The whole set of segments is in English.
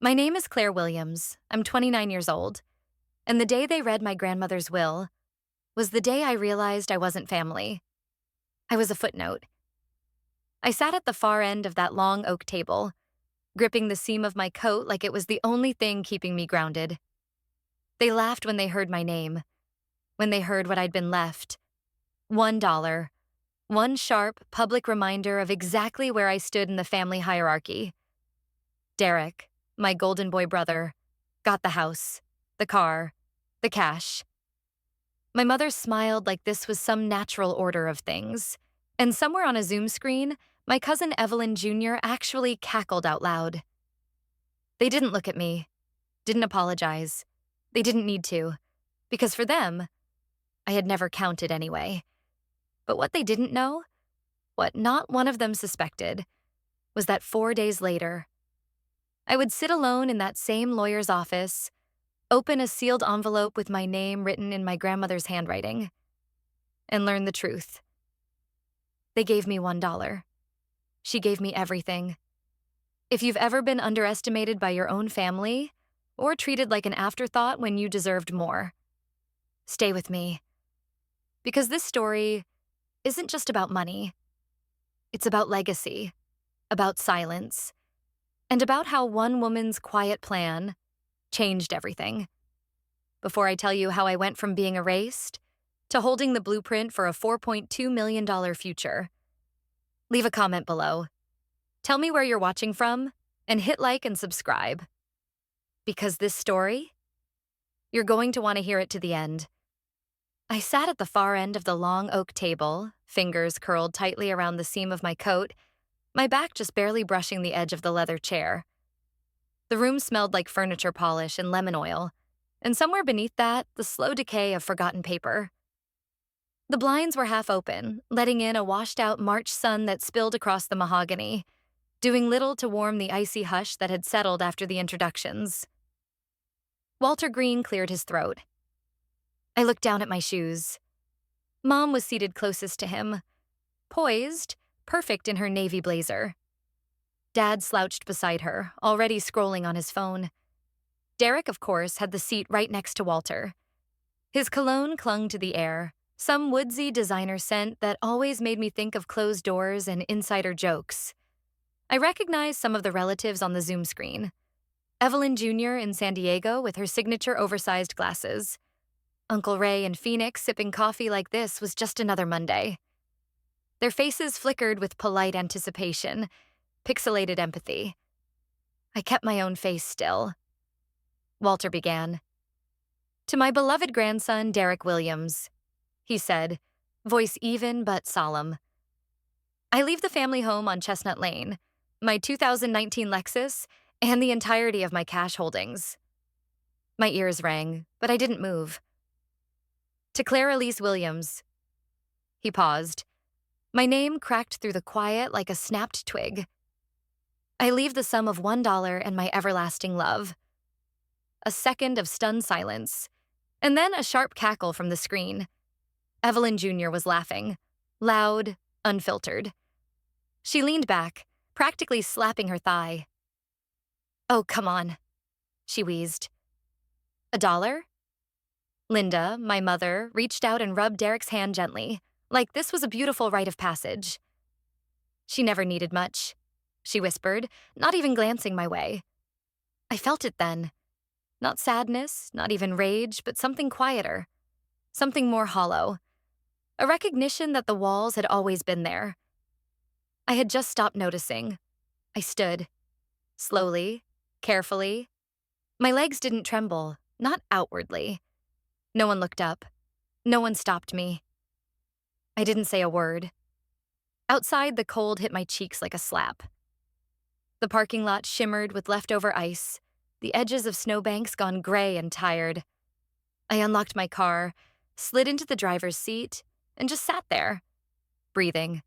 My name is Claire Williams. I'm 29 years old. And the day they read my grandmother's will was the day I realized I wasn't family. I was a footnote. I sat at the far end of that long oak table, gripping the seam of my coat like it was the only thing keeping me grounded. They laughed when they heard my name, when they heard what I'd been left. $1. One sharp, public reminder of exactly where I stood in the family hierarchy. Derek, my golden boy brother, got the house, the car, the cash. My mother smiled like this was some natural order of things, and somewhere on a Zoom screen, my cousin Evelyn Jr. actually cackled out loud. They didn't look at me, didn't apologize. They didn't need to, because for them, I had never counted anyway. But what they didn't know, what not one of them suspected, was that 4 days later, I would sit alone in that same lawyer's office, open a sealed envelope with my name written in my grandmother's handwriting, and learn the truth. They gave me $1. She gave me everything. If you've ever been underestimated by your own family, or treated like an afterthought when you deserved more, stay with me. Because this story isn't just about money. It's about legacy, about silence, and about how one woman's quiet plan changed everything. Before I tell you how I went from being erased to holding the blueprint for a $4.2 million future, leave a comment below. Tell me where you're watching from, and hit like and subscribe. Because this story, you're going to want to hear it to the end. I sat at the far end of the long oak table, fingers curled tightly around the seam of my coat, my back just barely brushing the edge of the leather chair. The room smelled like furniture polish and lemon oil, and somewhere beneath that, the slow decay of forgotten paper. The blinds were half open, letting in a washed-out March sun that spilled across the mahogany, doing little to warm the icy hush that had settled after the introductions. Walter Green cleared his throat. I looked down at my shoes. Mom was seated closest to him, poised, perfect in her navy blazer. Dad slouched beside her, already scrolling on his phone. Derek, of course, had the seat right next to Walter. His cologne clung to the air, some woodsy designer scent that always made me think of closed doors and insider jokes. I recognized some of the relatives on the Zoom screen. Evelyn Jr. in San Diego with her signature oversized glasses. Uncle Ray in Phoenix sipping coffee like this was just another Monday. Their faces flickered with polite anticipation, pixelated empathy. I kept my own face still. Walter began. "To my beloved grandson, Derek Williams," he said, voice even but solemn. "I leave the family home on Chestnut Lane, my 2019 Lexus, and the entirety of my cash holdings." My ears rang, but I didn't move. "To Claire Elise Williams." He paused. My name cracked through the quiet like a snapped twig. "I leave the sum of $1 and my everlasting love." A second of stunned silence, and then a sharp cackle from the screen. Evelyn Jr. was laughing, loud, unfiltered. She leaned back, practically slapping her thigh. "Oh, come on," she wheezed. $1? Linda, my mother, reached out and rubbed Derek's hand gently, like this was a beautiful rite of passage. "She never needed much," she whispered, not even glancing my way. I felt it then. Not sadness, not even rage, but something quieter. Something more hollow. A recognition that the walls had always been there. I had just stopped noticing. I stood. Slowly, carefully. My legs didn't tremble, not outwardly. No one looked up. No one stopped me. I didn't say a word. Outside, the cold hit my cheeks like a slap. The parking lot shimmered with leftover ice, the edges of snowbanks gone gray and tired. I unlocked my car, slid into the driver's seat, and just sat there, breathing.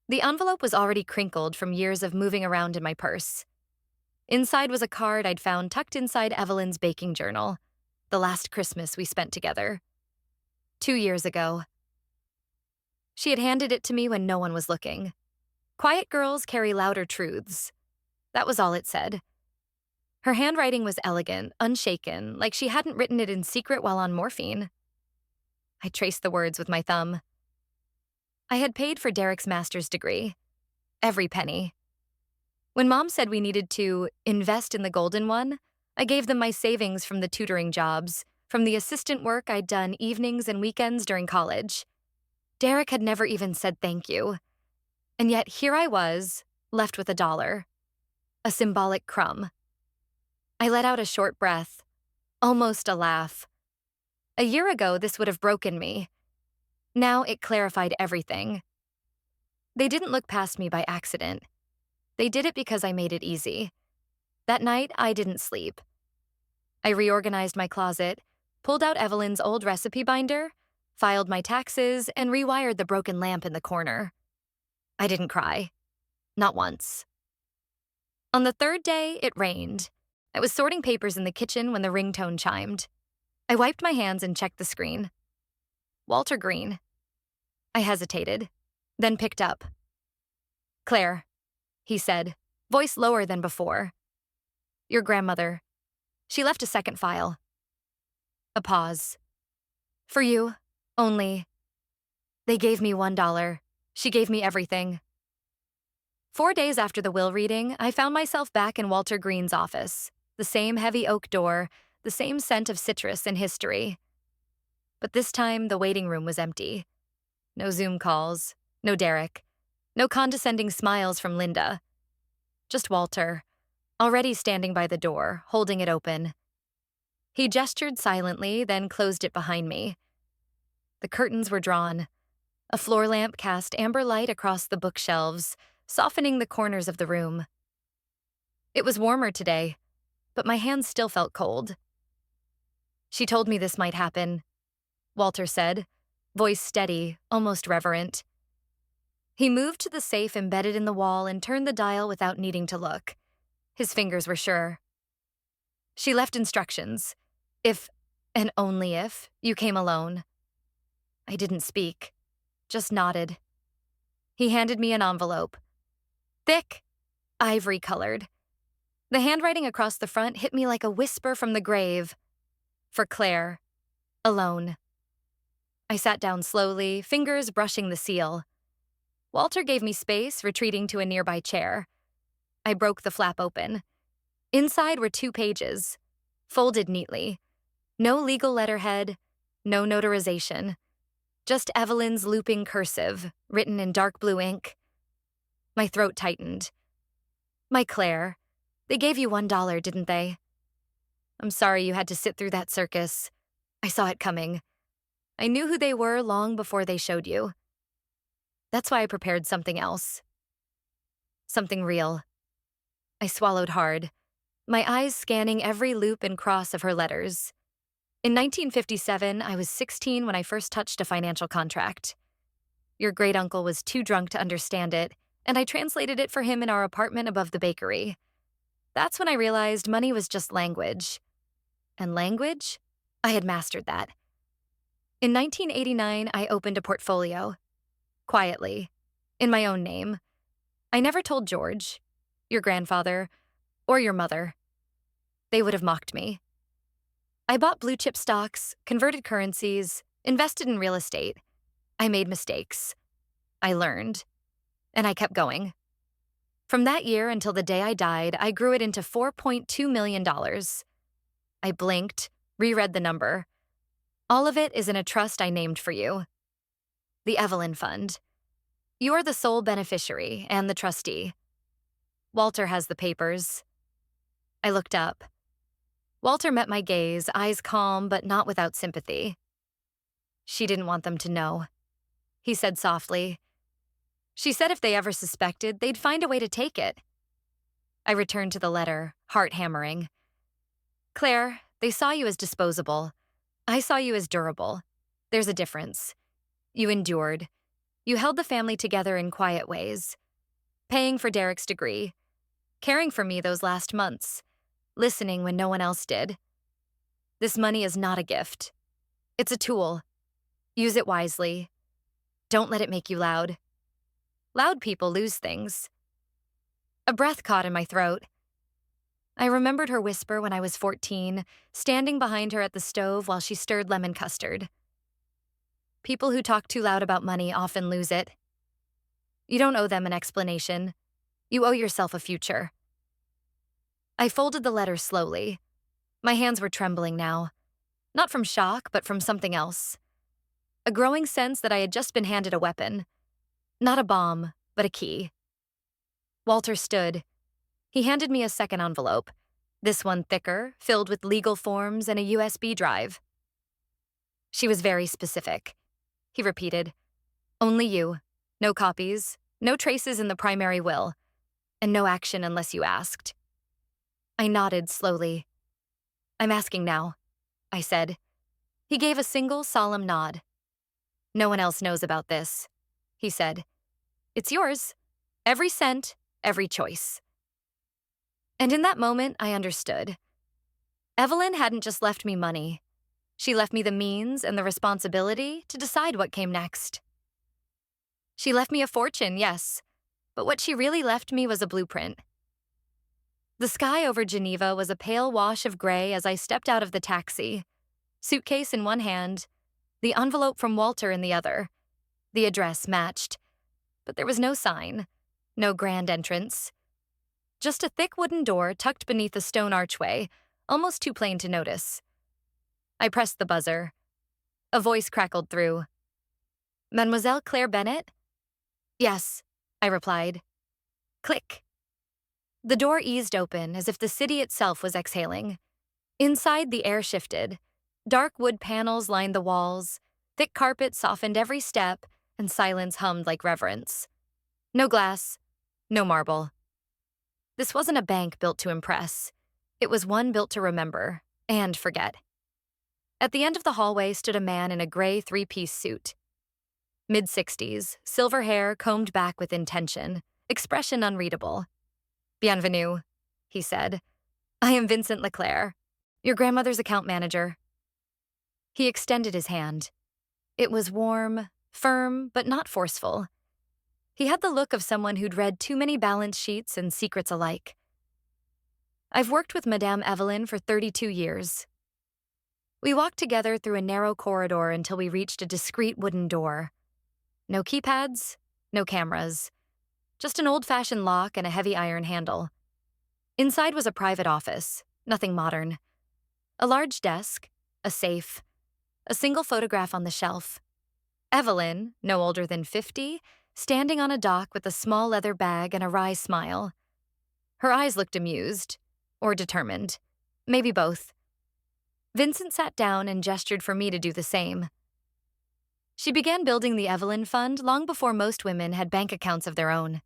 The envelope was already crinkled from years of moving around in my purse. Inside was a card I'd found tucked inside Evelyn's baking journal, the last Christmas we spent together. 2 years ago. She had handed it to me when no one was looking. "Quiet girls carry louder truths." That was all it said. Her handwriting was elegant, unshaken, like she hadn't written it in secret while on morphine. I traced the words with my thumb. I had paid for Derek's master's degree. Every penny. When Mom said we needed to invest in the golden one, I gave them my savings from the tutoring jobs, from the assistant work I'd done evenings and weekends during college. Derek had never even said thank you. And yet here I was, left with $1. A symbolic crumb. I let out a short breath, almost a laugh. A year ago, this would have broken me. Now it clarified everything. They didn't look past me by accident. They did it because I made it easy. That night, I didn't sleep. I reorganized my closet, pulled out Evelyn's old recipe binder, filed my taxes, and rewired the broken lamp in the corner. I didn't cry. Not once. On the third day, it rained. I was sorting papers in the kitchen when the ringtone chimed. I wiped my hands and checked the screen. Walter Green. I hesitated, then picked up. "Claire," he said, voice lower than before. "Your grandmother. She left a second file." A pause. "For you, only. They gave me $1. She gave me everything." 4 days after the will reading, I found myself back in Walter Green's office. The same heavy oak door, the same scent of citrus and history. But this time, the waiting room was empty. No Zoom calls, no Derek, no condescending smiles from Linda. Just Walter, already standing by the door, holding it open. He gestured silently, then closed it behind me. The curtains were drawn. A floor lamp cast amber light across the bookshelves, softening the corners of the room. It was warmer today, but my hands still felt cold. "She told me this might happen," Walter said, voice steady, almost reverent. He moved to the safe embedded in the wall and turned the dial without needing to look. His fingers were sure. "She left instructions. If, and only if, you came alone." I didn't speak, just nodded. He handed me an envelope. Thick, ivory-colored. The handwriting across the front hit me like a whisper from the grave. For Claire. Alone. I sat down slowly, fingers brushing the seal. Walter gave me space, retreating to a nearby chair. I broke the flap open. Inside were 2 pages, folded neatly. No legal letterhead, no notarization. Just Evelyn's looping cursive, written in dark blue ink. My throat tightened. "My Claire, they gave you $1, didn't they? I'm sorry you had to sit through that circus. I saw it coming. I knew who they were long before they showed you. That's why I prepared something else. Something real." I swallowed hard, my eyes scanning every loop and cross of her letters. In 1957, I was 16 when I first touched a financial contract. Your great-uncle was too drunk to understand it, and I translated it for him in our apartment above the bakery. That's when I realized money was just language. And language? I had mastered that. In 1989, I opened a portfolio. Quietly. In my own name. I never told George, your grandfather, or your mother. They would have mocked me. I bought blue-chip stocks, converted currencies, invested in real estate. I made mistakes. I learned. And I kept going. From that year until the day I died, I grew it into $4.2 million. I blinked, reread the number. All of it is in a trust I named for you. The Evelyn Fund. You're the sole beneficiary and the trustee. Walter has the papers. I looked up. Walter met my gaze, eyes calm but not without sympathy. "She didn't want them to know," he said softly. "She said if they ever suspected, they'd find a way to take it." I returned to the letter, heart hammering. "Claire, they saw you as disposable. I saw you as durable. There's a difference. You endured. You held the family together in quiet ways. Paying for Derek's degree. Caring for me those last months. Listening when no one else did. This money is not a gift. It's a tool. Use it wisely. Don't let it make you loud. Loud people lose things." A breath caught in my throat. I remembered her whisper when I was 14, standing behind her at the stove while she stirred lemon custard. People who talk too loud about money often lose it. You don't owe them an explanation. You owe yourself a future. I folded the letter slowly. My hands were trembling now. Not from shock, but from something else. A growing sense that I had just been handed a weapon. Not a bomb, but a key. Walter stood. He handed me a second envelope, this one thicker, filled with legal forms and a USB drive. She was very specific. He repeated, "Only you. No copies, no traces in the primary will, and no action unless you asked." I nodded slowly. "I'm asking now," I said. He gave a single solemn nod. "No one else knows about this," he said. "It's yours. Every cent, every choice." And in that moment, I understood. Evelyn hadn't just left me money. She left me the means and the responsibility to decide what came next. She left me a fortune, yes, but what she really left me was a blueprint. The sky over Geneva was a pale wash of gray as I stepped out of the taxi, suitcase in one hand, the envelope from Walter in the other. The address matched, but there was no sign, no grand entrance. Just a thick wooden door tucked beneath a stone archway, almost too plain to notice. I pressed the buzzer. A voice crackled through. "Mademoiselle Claire Bennett?" "Yes," I replied. Click. The door eased open as if the city itself was exhaling. Inside, the air shifted. Dark wood panels lined the walls, thick carpet softened every step, and silence hummed like reverence. No glass, no marble. This wasn't a bank built to impress. It was one built to remember and forget. At the end of the hallway stood a man in a gray three-piece suit. Mid-60s, silver hair combed back with intention, expression unreadable. "Bienvenue," he said. "I am Vincent Leclerc, your grandmother's account manager." He extended his hand. It was warm, firm, but not forceful. He had the look of someone who'd read too many balance sheets and secrets alike. "I've worked with Madame Evelyn for 32 years. We walked together through a narrow corridor until we reached a discreet wooden door. No keypads, no cameras. Just an old-fashioned lock and a heavy iron handle. Inside was a private office, nothing modern. A large desk, a safe, a single photograph on the shelf. Evelyn, no older than 50, standing on a dock with a small leather bag and a wry smile. Her eyes looked amused, or determined, maybe both. Vincent sat down and gestured for me to do the same. "She began building the Evelyn Fund long before most women had bank accounts of their own,"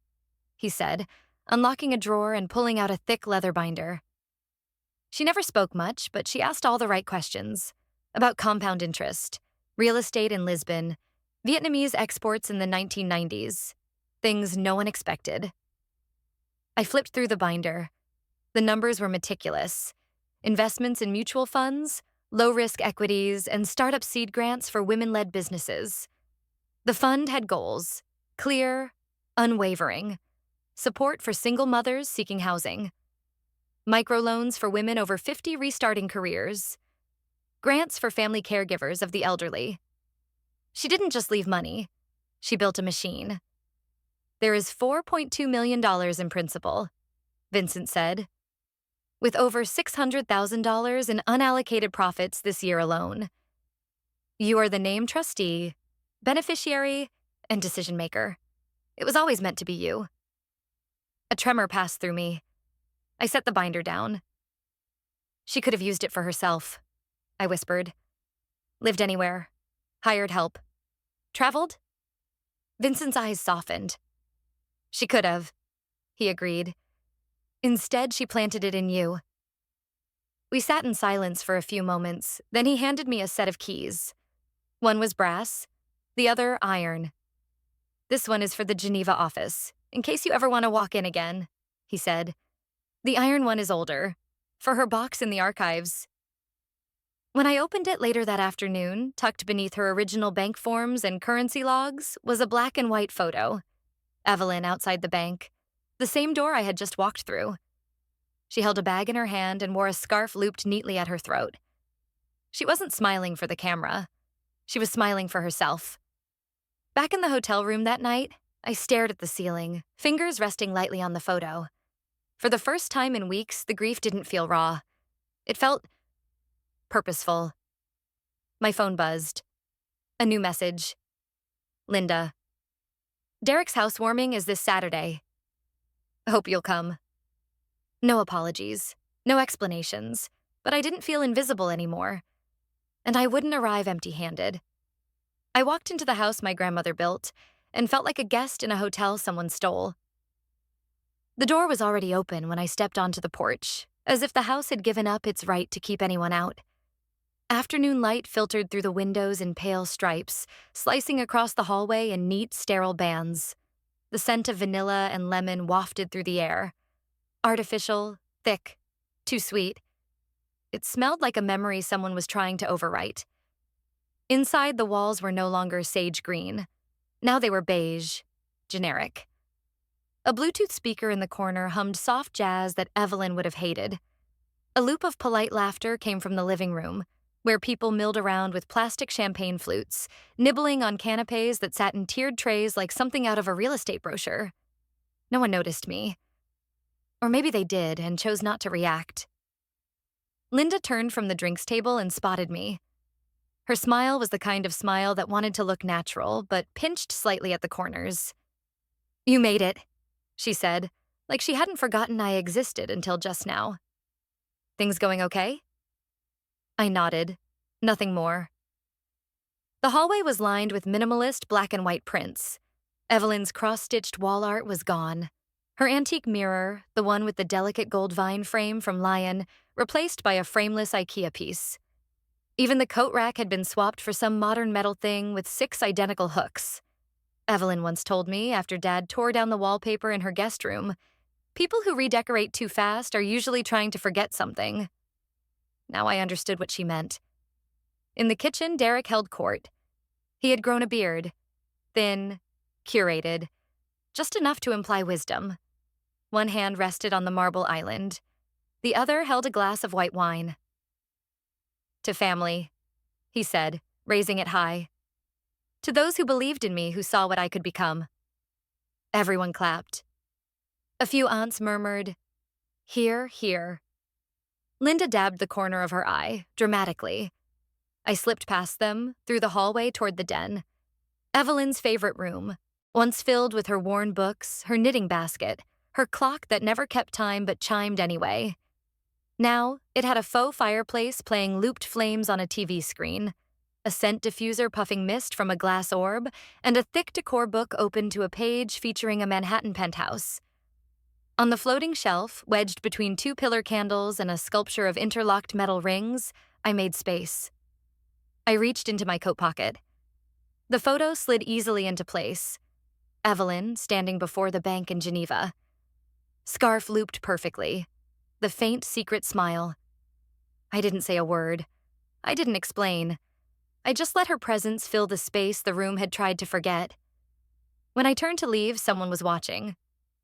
he said, unlocking a drawer and pulling out a thick leather binder. "She never spoke much, but she asked all the right questions. About compound interest, real estate in Lisbon, Vietnamese exports in the 1990s, things no one expected." I flipped through the binder. The numbers were meticulous. Investments in mutual funds, low-risk equities, and startup seed grants for women-led businesses. The fund had goals, clear, unwavering. Support for single mothers seeking housing. Microloans for women over 50 restarting careers. Grants for family caregivers of the elderly. She didn't just leave money. She built a machine. "There is $4.2 million in principal," Vincent said, "with over $600,000 in unallocated profits this year alone. You are the named trustee, beneficiary, and decision maker. It was always meant to be you." A tremor passed through me. I set the binder down. "She could have used it for herself," I whispered. "Lived anywhere. Hired help. Traveled?" Vincent's eyes softened. "She could have," he agreed. "Instead, she planted it in you." We sat in silence for a few moments, then he handed me a set of keys. One was brass, the other iron. "This one is for the Geneva office, in case you ever want to walk in again," he said. "The iron one is older, for her box in the archives." When I opened it later that afternoon, tucked beneath her original bank forms and currency logs, was a black and white photo. Evelyn outside the bank, the same door I had just walked through. She held a bag in her hand and wore a scarf looped neatly at her throat. She wasn't smiling for the camera. She was smiling for herself. Back in the hotel room that night, I stared at the ceiling, fingers resting lightly on the photo. For the first time in weeks, the grief didn't feel raw. It felt purposeful. My phone buzzed. A new message. Linda. Derek's housewarming is this Saturday. Hope you'll come. No apologies, no explanations, but I didn't feel invisible anymore. And I wouldn't arrive empty-handed. I walked into the house my grandmother built and felt like a guest in a hotel someone stole. The door was already open when I stepped onto the porch, as if the house had given up its right to keep anyone out. Afternoon light filtered through the windows in pale stripes, slicing across the hallway in neat, sterile bands. The scent of vanilla and lemon wafted through the air. Artificial, thick, too sweet. It smelled like a memory someone was trying to overwrite. Inside, the walls were no longer sage green. Now they were beige, generic. A Bluetooth speaker in the corner hummed soft jazz that Evelyn would have hated. A loop of polite laughter came from the living room, where people milled around with plastic champagne flutes, nibbling on canapes that sat in tiered trays like something out of a real estate brochure. No one noticed me. Or maybe they did and chose not to react. Linda turned from the drinks table and spotted me. Her smile was the kind of smile that wanted to look natural, but pinched slightly at the corners. "You made it," she said, like she hadn't forgotten I existed until just now. "Things going okay?" I nodded. Nothing more. The hallway was lined with minimalist black and white prints. Evelyn's cross-stitched wall art was gone. Her antique mirror, the one with the delicate gold vine frame from Lion, replaced by a frameless IKEA piece. Even the coat rack had been swapped for some modern metal thing with 6 identical hooks. Evelyn once told me after Dad tore down the wallpaper in her guest room, people who redecorate too fast are usually trying to forget something. Now I understood what she meant. In the kitchen, Derek held court. He had grown a beard, thin, curated, just enough to imply wisdom. One hand rested on the marble island. The other held a glass of white wine. "To family," he said, raising it high. "To those who believed in me, who saw what I could become." Everyone clapped. A few aunts murmured, "Hear, hear." Linda dabbed the corner of her eye, dramatically. I slipped past them, through the hallway toward the den. Evelyn's favorite room, once filled with her worn books, her knitting basket, her clock that never kept time but chimed anyway. Now, it had a faux fireplace playing looped flames on a TV screen, a scent diffuser puffing mist from a glass orb, and a thick decor book open to a page featuring a Manhattan penthouse. On the floating shelf, wedged between 2 pillar candles and a sculpture of interlocked metal rings, I made space. I reached into my coat pocket. The photo slid easily into place. Evelyn, standing before the bank in Geneva. Scarf looped perfectly. The faint, secret smile. I didn't say a word. I didn't explain. I just let her presence fill the space the room had tried to forget. When I turned to leave, someone was watching.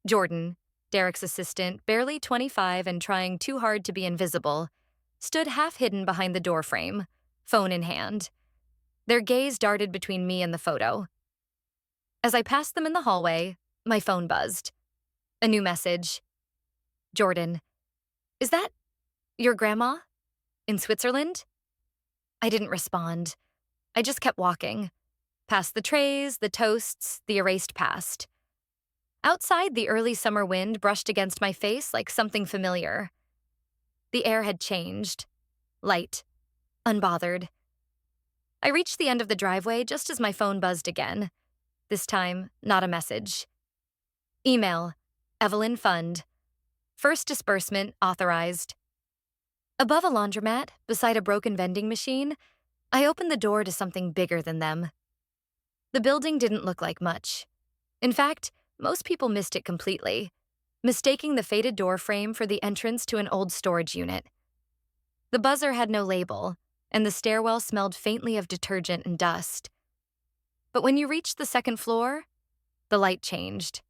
Jordan, Derek's assistant, barely 25 and trying too hard to be invisible, stood half hidden behind the doorframe, phone in hand. Their gaze darted between me and the photo. As I passed them in the hallway, my phone buzzed. A new message. "Jordan, is that your grandma? In Switzerland?" I didn't respond. I just kept walking. Past the trays, the toasts, the erased past. Outside, the early summer wind brushed against my face like something familiar. The air had changed. Light. Unbothered. I reached the end of the driveway just as my phone buzzed again. This time, not a message. Email. Evelyn Fund. First disbursement authorized. Above a laundromat, beside a broken vending machine, I opened the door to something bigger than them. The building didn't look like much. In fact, most people missed it completely, mistaking the faded door frame for the entrance to an old storage unit. The buzzer had no label, and the stairwell smelled faintly of detergent and dust. But when you reached the second floor, the light changed.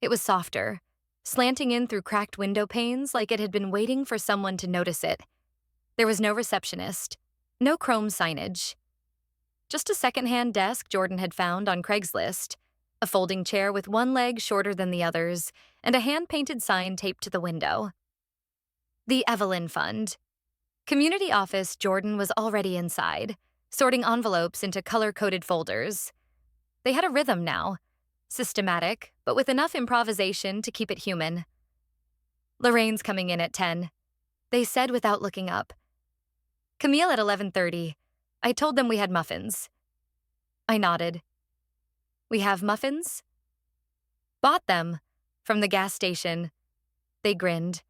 It was softer, slanting in through cracked window panes like it had been waiting for someone to notice it. There was no receptionist, no chrome signage. Just a secondhand desk Jordan had found on Craigslist, a folding chair with one leg shorter than the others, and a hand-painted sign taped to the window. The Evelyn Fund. Community office Jordan was already inside, sorting envelopes into color-coded folders. They had a rhythm now, systematic, but with enough improvisation to keep it human. Lorraine's coming in at 10. They said without looking up. Camille at 11:30. I told them we had muffins. I nodded. We have muffins? Bought them. From the gas station. They grinned.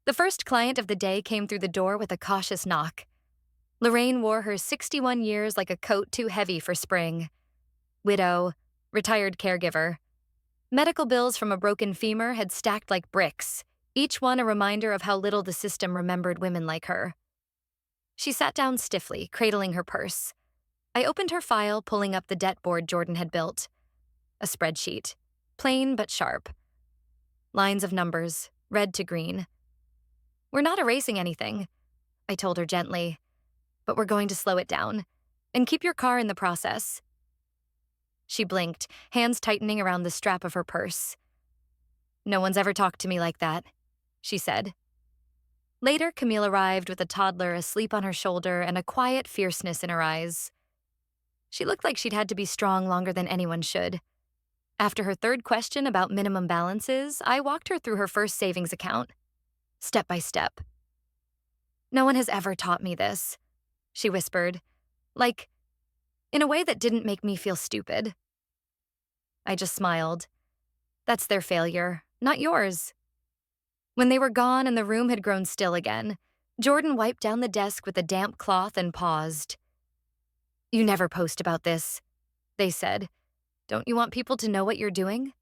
The first client of the day came through the door with a cautious knock. Lorraine wore her 61 years like a coat too heavy for spring. Widow, retired caregiver. Medical bills from a broken femur had stacked like bricks, each one a reminder of how little the system remembered women like her. She sat down stiffly, cradling her purse. I opened her file, pulling up the debt board Jordan had built. A spreadsheet, plain but sharp. Lines of numbers, red to green. We're not erasing anything, I told her gently, but we're going to slow it down and keep your car in the process. She blinked, hands tightening around the strap of her purse. No one's ever talked to me like that, she said. Later, Camille arrived with a toddler asleep on her shoulder and a quiet fierceness in her eyes. She looked like she'd had to be strong longer than anyone should. After her third question about minimum balances, I walked her through her first savings account, step by step. No one has ever taught me this, she whispered, in a way that didn't make me feel stupid. I just smiled. That's their failure, not yours. When they were gone and the room had grown still again, Jordan wiped down the desk with a damp cloth and paused. You never post about this, they said. Don't you want people to know what you're doing?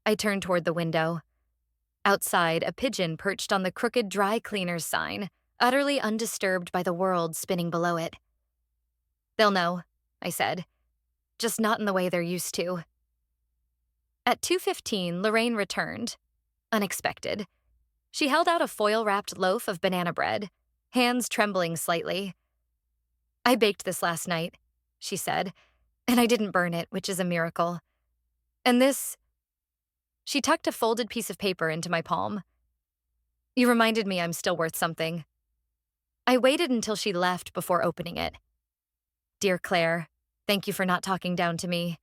I turned toward the window. Outside, a pigeon perched on the crooked dry cleaners sign, utterly undisturbed by the world spinning below it. They'll know, I said, just not in the way they're used to. At 2:15, Lorraine returned, unexpected. She held out a foil-wrapped loaf of banana bread, hands trembling slightly. I baked this last night, she said, and I didn't burn it, which is a miracle. And this... She tucked a folded piece of paper into my palm. You reminded me I'm still worth something. I waited until she left before opening it. Dear Claire, thank you for not talking down to me.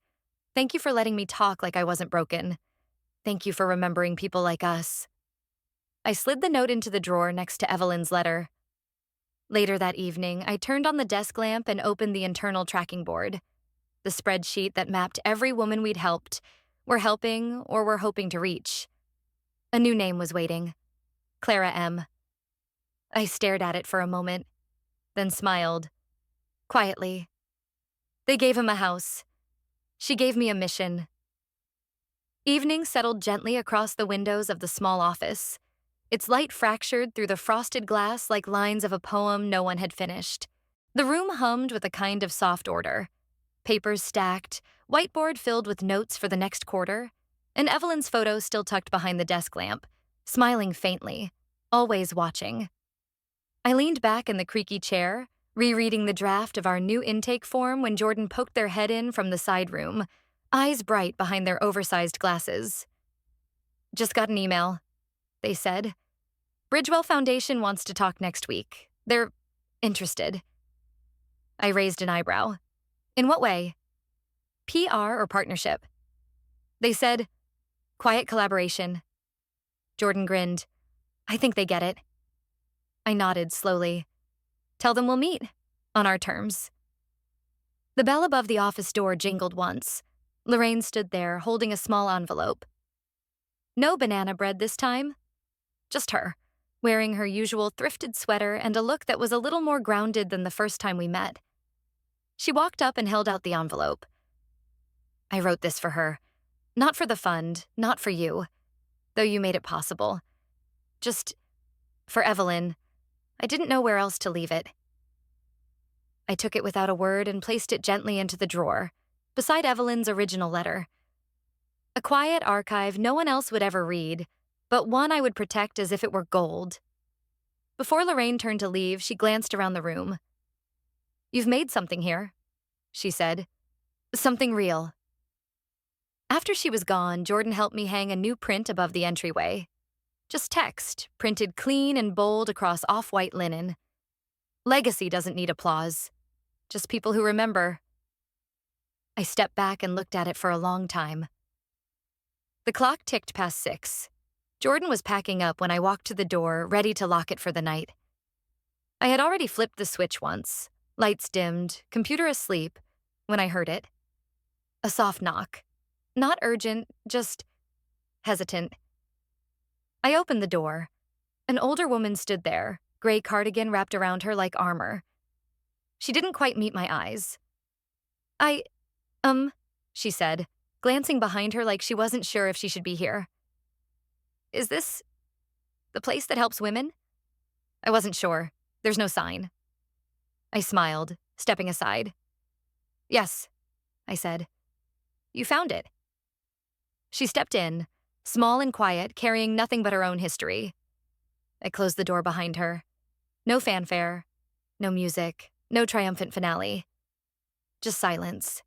Thank you for letting me talk like I wasn't broken. Thank you for remembering people like us. I slid the note into the drawer next to Evelyn's letter. Later that evening, I turned on the desk lamp and opened the internal tracking board, the spreadsheet that mapped every woman we'd helped, were helping, or were hoping to reach. A new name was waiting, Clara M. I stared at it for a moment, then smiled, quietly. They gave him a house. She gave me a mission. Evening settled gently across the windows of the small office, its light fractured through the frosted glass like lines of a poem no one had finished. The room hummed with a kind of soft order. Papers stacked, whiteboard filled with notes for the next quarter, and Evelyn's photo still tucked behind the desk lamp, smiling faintly, always watching. I leaned back in the creaky chair, rereading the draft of our new intake form when Jordan poked their head in from the side room, eyes bright behind their oversized glasses. Just got an email, they said. Bridgewell Foundation wants to talk next week. They're interested. I raised an eyebrow. In what way? PR or partnership? They said, quiet collaboration. Jordan grinned. I think they get it. I nodded slowly. Tell them we'll meet. On our terms. The bell above the office door jingled once. Lorraine stood there, holding a small envelope. No banana bread this time. Just her, wearing her usual thrifted sweater and a look that was a little more grounded than the first time we met. She walked up and held out the envelope. I wrote this for her. Not for the fund, not for you, though you made it possible. Just for Evelyn. I didn't know where else to leave it. I took it without a word and placed it gently into the drawer, beside Evelyn's original letter. A quiet archive no one else would ever read, but one I would protect as if it were gold. Before Lorraine turned to leave, she glanced around the room. "You've made something here," she said. "Something real." After she was gone, Jordan helped me hang a new print above the entryway. Just text, printed clean and bold across off-white linen. "Legacy doesn't need applause. Just people who remember." I stepped back and looked at it for a long time. The clock ticked past 6. Jordan was packing up when I walked to the door, ready to lock it for the night. I had already flipped the switch once, lights dimmed, computer asleep, when I heard it. A soft knock. Not urgent, just hesitant. I opened the door. An older woman stood there, gray cardigan wrapped around her like armor. She didn't quite meet my eyes. "I, she said, glancing behind her like she wasn't sure if she should be here. "Is this the place that helps women?" I wasn't sure. There's no sign. I smiled, stepping aside. "Yes," I said. "You found it." She stepped in, small and quiet, carrying nothing but her own history. I closed the door behind her. No fanfare, no music, no triumphant finale. Just silence.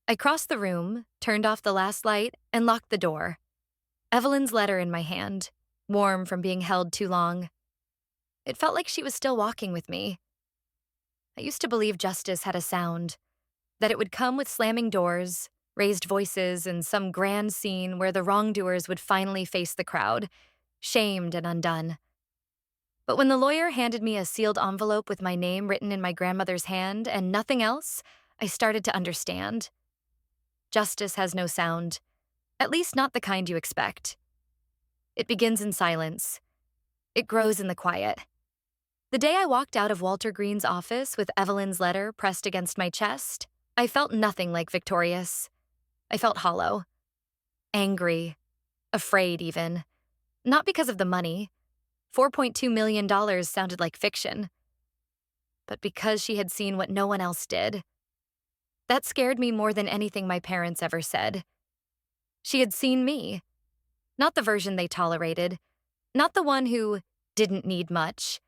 I crossed the room, turned off the last light, and locked the door. Evelyn's letter in my hand, warm from being held too long. It felt like she was still walking with me. I used to believe justice had a sound, that it would come with slamming doors, raised voices, and some grand scene where the wrongdoers would finally face the crowd, shamed and undone. But when the lawyer handed me a sealed envelope with my name written in my grandmother's hand and nothing else, I started to understand. Justice has no sound, at least not the kind you expect. It begins in silence. It grows in the quiet. The day I walked out of Walter Green's office with Evelyn's letter pressed against my chest, I felt nothing like victorious. I felt hollow. Angry. Afraid, even. Not because of the money. $4.2 million sounded like fiction. But because she had seen what no one else did. That scared me more than anything my parents ever said. She had seen me. Not the version they tolerated. Not the one who didn't need much.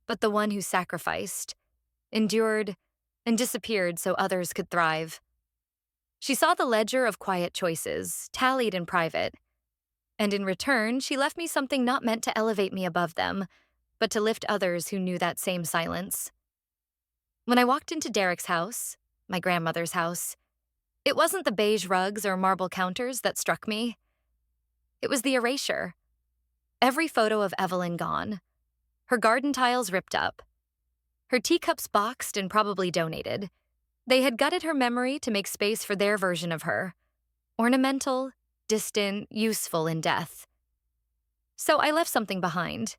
But the one who sacrificed, endured, and disappeared so others could thrive. She saw the ledger of quiet choices, tallied in private. And in return, she left me something not meant to elevate me above them, but to lift others who knew that same silence. When I walked into Derek's house, my grandmother's house, it wasn't the beige rugs or marble counters that struck me. It was the erasure. Every photo of Evelyn gone. Her garden tiles ripped up. Her teacups boxed and probably donated. They had gutted her memory to make space for their version of her. Ornamental, distant, useful in death. So I left something behind.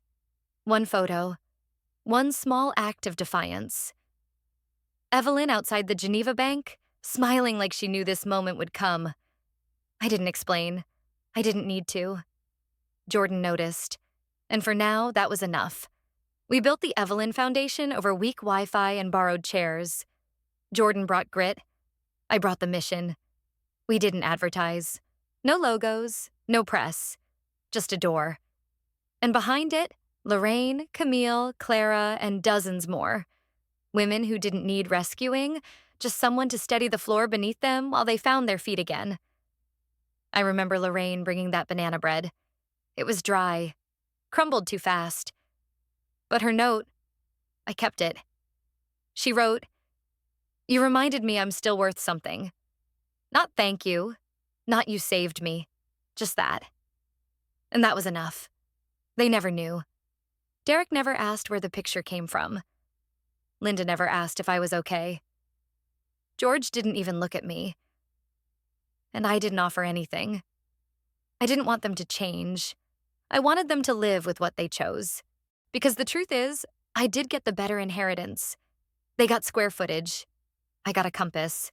One photo. One small act of defiance. Evelyn outside the Geneva bank, smiling like she knew this moment would come. I didn't explain. I didn't need to. Jordan noticed. And for now, that was enough. We built the Evelyn Foundation over weak Wi-Fi and borrowed chairs. Jordan brought grit. I brought the mission. We didn't advertise. No logos, no press. Just a door. And behind it, Lorraine, Camille, Clara, and dozens more. Women who didn't need rescuing, just someone to steady the floor beneath them while they found their feet again. I remember Lorraine bringing that banana bread. It was dry, crumbled too fast. But her note, I kept it. She wrote, "You reminded me I'm still worth something. Not thank you, not you saved me, just that." And that was enough. They never knew. Derek never asked where the picture came from. Linda never asked if I was okay. George didn't even look at me. And I didn't offer anything. I didn't want them to change. I wanted them to live with what they chose. Because the truth is, I did get the better inheritance. They got square footage. I got a compass.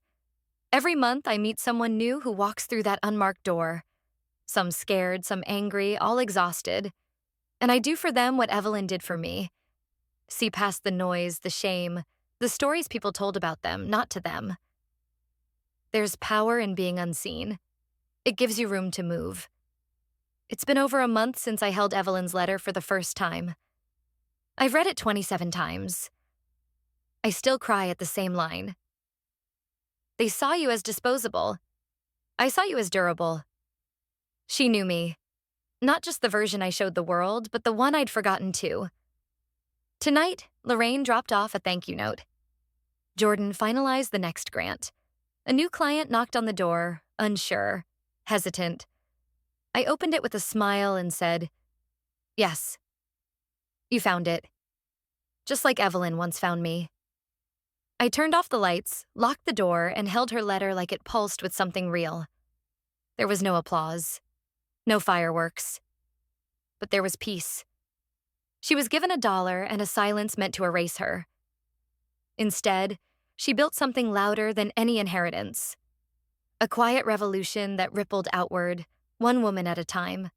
Every month I meet someone new who walks through that unmarked door. Some scared, some angry, all exhausted. And I do for them what Evelyn did for me. See past the noise, the shame, the stories people told about them, not to them. There's power in being unseen. It gives you room to move. It's been over a month since I held Evelyn's letter for the first time. I've read it 27 times. I still cry at the same line. They saw you as disposable. I saw you as durable. She knew me. Not just the version I showed the world, but the one I'd forgotten too. Tonight, Lorraine dropped off a thank you note. Jordan finalized the next grant. A new client knocked on the door, unsure, hesitant. I opened it with a smile and said, "Yes, you found it. Just like Evelyn once found me." I turned off the lights, locked the door, and held her letter like it pulsed with something real. There was no applause, no fireworks, but there was peace. She was given $1 and a silence meant to erase her. Instead, she built something louder than any inheritance. A quiet revolution that rippled outward, one woman at a time.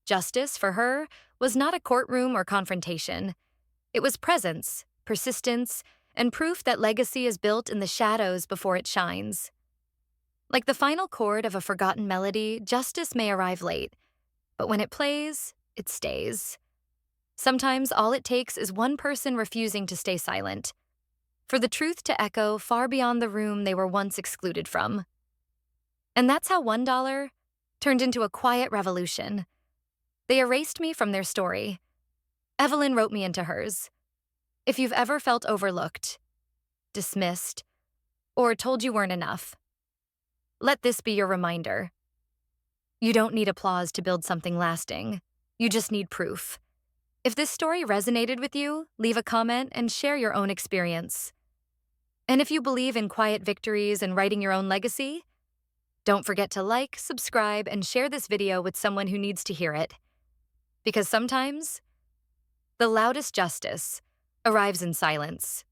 Justice, for her, was not a courtroom or confrontation. It was presence, persistence, and proof that legacy is built in the shadows before it shines. Like the final chord of a forgotten melody, justice may arrive late, but when it plays, it stays. Sometimes all it takes is one person refusing to stay silent, for the truth to echo far beyond the room they were once excluded from. And that's how $1 turned into a quiet revolution. They erased me from their story. Evelyn wrote me into hers. If you've ever felt overlooked, dismissed, or told you weren't enough, let this be your reminder. You don't need applause to build something lasting. You just need proof. If this story resonated with you, leave a comment and share your own experience. And if you believe in quiet victories and writing your own legacy, don't forget to like, subscribe, and share this video with someone who needs to hear it. Because sometimes, the loudest justice arrives in silence.